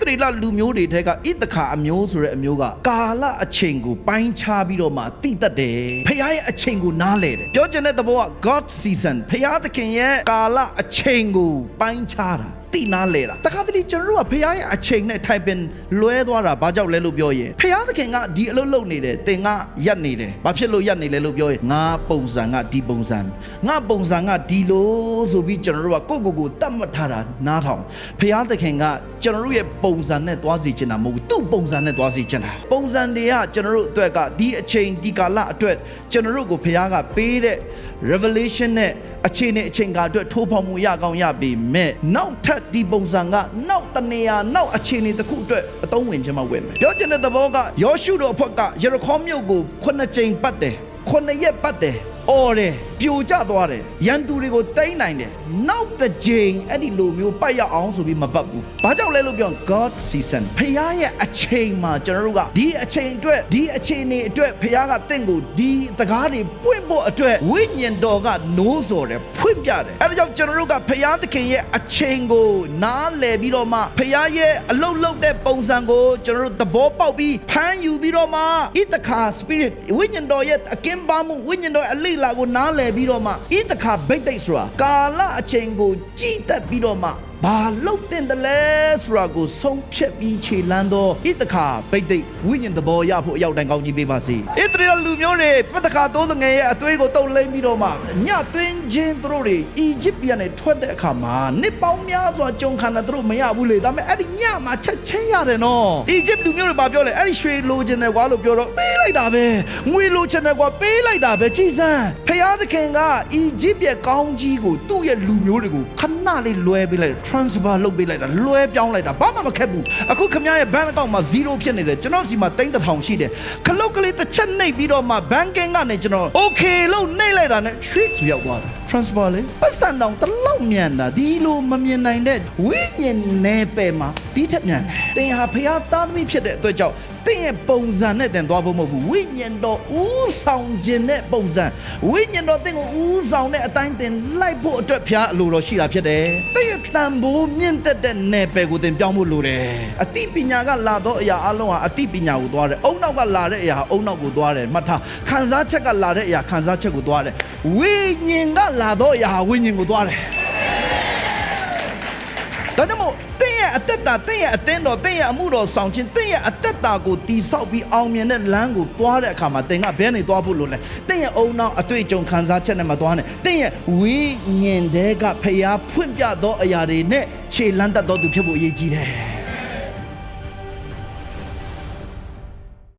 ရေလလူမျိုးတွေထဲကဣသခါအမျိုးဆိုတဲ့အမျိုးကကာလအချိန်ကိုပိုင်းခြားပြီးတော့မှတိတတ်တယ်ဖခင်ရဲ့အချိန်ကိုနားလဲတယ်ပြောချင်တဲ့သဘောက God season ဖခင်သခင်ရဲ့ကာလအချိန်ကိုပိုင်းခြားတာတိနာလဲတာတခါတလေကျွန်တော်တို့ကဖခင်ရဲ့အချိန်နဲ့ထိုင်ပင်လွဲသွားတာဘာကြောင့်လဲလို့ပြောရင်ဖခင်သခင်ကဒီအလုပ်လုပ်နေတယ်သင်ကရက်နေတယ်ဘာဖြစ်လို့ရက်နေလဲလို့ပြောရင်ငါပုံစံကဒီပုံစံငါပုံစံကဒီလိုဆိုပြီးကျွန်တော်တို့ကကိုတတ်မှတ်ထားတာနားထောင်ဖခင်သခင်ကကျွန်တော်တို့ရဲ့ပုံစံနဲ့သွားစီချင်တာမဟုတ်ဘူးသူ့ပုံစံနဲ့သွားစီချင်တာပုံစံတွေကကျွန်တော်တို့အတွက်ကဒီအချိန်ဒီကာလအတွက်ကျွန်တော်တို့ကိုဖခင်ကပေးတဲ့ revelation နဲ့အခြေအနေအချိန်ကအတွက်ထိုးဖောက်မှုရကောင်းရပေမဲ့နောက်ထပ်ဒီပုံစံကနောက်တနေရာနောက်အခြေအနေတစ်ခုအတွက်အသုံးဝင်ခြင်းမဝင်မယ်ပြောချင်တဲ့သဘောကယောရှုတို့အဖွက်ကယေရခေါမြို့ကို9ကြိမ်ပတ်တယ်9ရက်ပတ်တယ်အော်တယ်ပြိုကျသွားတယ်ရန်သူတွေကိုတိမ့်နိုင်တယ်နောက်တစ်ကြိမ်အဲ့ဒီလိုမျိုးပတ်ရအောင်ဆိုပြီးမပတ်ဘူးဘာကြောင့်လဲလို့ပြော God season ဖခင်ရဲ့အချိန်မှာကျွန်တော်တို့ကဒီအချိန်အတွက်ဒီအချိန်နေအတွက်ဖခင်ကတင့်ကိုဒီတကားတွေပွင့်ဖို့အတွက်ဝိညာဉ်တော်ကနိုးစော်တယ်ဖွင့်ပြတယ်အဲ့ဒါကြောင့်ကျွန်တော်တို့ကဖခင်သခင်ရဲ့အချိန်ကိုနားလည်ပြီးတော့မှဖခင်ရဲ့အလုတ်လုတ်တဲ့ပုံစံကိုကျွန်တော်တို့သဘောပေါက်ပြီးဖန်ယူပြီးတော့မှဣသခါ spirit ဝိညာဉ်တော်ရဲ့အကင်းပါမှုဝိညာဉ်တော်အလိလာကိုနားလည်ပြီးတော့မှဣသခါဘိတ်သိက်ဆိုတာကာလအချိန်ကိုကြည်တက်ပြီးတော့မှဘာလို့တင်တယ်လဲဆိုတာကိုဆုံးဖြတ်ပြီးခြေလန်းသောဣသခါဘိတ်သိက်ဝိညာဉ်သဘောရဖို့အရောက်တိုင်းကောင်းကြီးပေးပါစေဣသရေလလူမျိုးတွေပတ္တခါသိုးငယ်ရဲ့အသွေးကိုတုပ်လိမ့်ပြီးတော့မှညသွင်းခြင်းသူတို့တွေအီဂျစ်ပြည်ကနေထွက်တဲ့အခါမှာနှစ်ပေါင်းများစွာကြုံခံတာသူတို့မရဘူးလေဒါပေမဲ့အဲ့ဒီညမှာချက်ချင်းရတယ်နော်အီဂျစ်လူမျိုးတွေဘာပြောလဲအဲ့ဒီရွှေလိုချင်တယ်ကွာလို့ပြောတော့ပေးလိုက်တာပဲငွေလိုချင်တယ်ကွာပေးလိုက်တာပဲကြည်စမ်းဖခင်သခင်ကအီဂျစ်ပြည်ကောင်းကြီးကိုသူ့ရဲ့လူမျိုးတွေကိုခဏလေးလွှဲပေးလိုက်transfer လုပ်ပေးလိုက်တာလွှဲပြောင်းလိုက်တာဘာမှမခက်ဘူးအခုခမရရဲ့ bank account မှာ0ဖြစ်နေတယ်ကျွန်တော်စီမှာ3000ရှိတယ်ခလုတ်ကလေးတစ်ချက်နှိပ်ပြီးတော့မှ banking ကနေကျွန်တော် okay လို့နှိပ်လိုက်တာနဲ့ trade ရောက်သွားတယ် transfer လေပတ်စံတောင်တလောက်မြန်တာဒီလိုမမြင်နိုင်တဲ့ဝိညာဉ်နယ်ပယ်မှာဒီထက်မြန်တယ်သင်ဟာဖခင်သားသမီးဖြစ်တဲ့အတွက်ကြောင့်သင်ရဲ့ပုံစံနဲ့သင်သွားဖို့မဟုတ်ဘူးဝိညာဉ်တော်ဦးဆောင်ခြင်းနဲ့ပုံစံဝိညာဉ်တော်သင်ကိုဦးဆောင်တဲ့အတိုင်းသင်လိုက်ဖို့အတွက်ဖခင်အလိုတော်ရှိတာဖြစ်တယ်သင်ရဲ့တန်ဖိုးမြင့်တက်တဲ့နယ်ပယ်ကိုသင်ပြောင်းဖို့လိုတယ်အသိပညာကလာတော့အရာအလုံးဟာအသိပညာကိုသွားတယ်အုံနောက်ကလာတဲ့အရာအုံနောက်ကိုသွားတယ်မှတ်ထားခံစားချက်ကလာတဲ့အရာခံစားချက်ကိုသွားတယ်ဝိညာဉ်ကလာတော့အရာဝိညာဉ်ကိုသွားတယ်ဒါကြောင့်မို့သင်ရဲ့အသက်တာသင်ရဲ့အသင်းတော်သင်ရဲ့အမှုတော်ဆောင်ခြင်းသင်ရဲ့အသက်တာကိုတည်ဆောက်ပြီးအောင်မြင်တဲ့လမ်းကိုတွားတဲ့အခါမှာသင်ကဘယ်နေသွားဖို့လို့လဲသင်ရဲ့အုံနောက်အတွေ့အကြုံခံစားချက်နဲ့မတွားနဲ့သင်ရဲ့ဝိညာဉ်တဲကဖျားဖွင့်ပြသောအရာတွေနဲ့ခြေလန်းတတ်သောသူဖြစ်ဖို့အရေးကြီးတယ်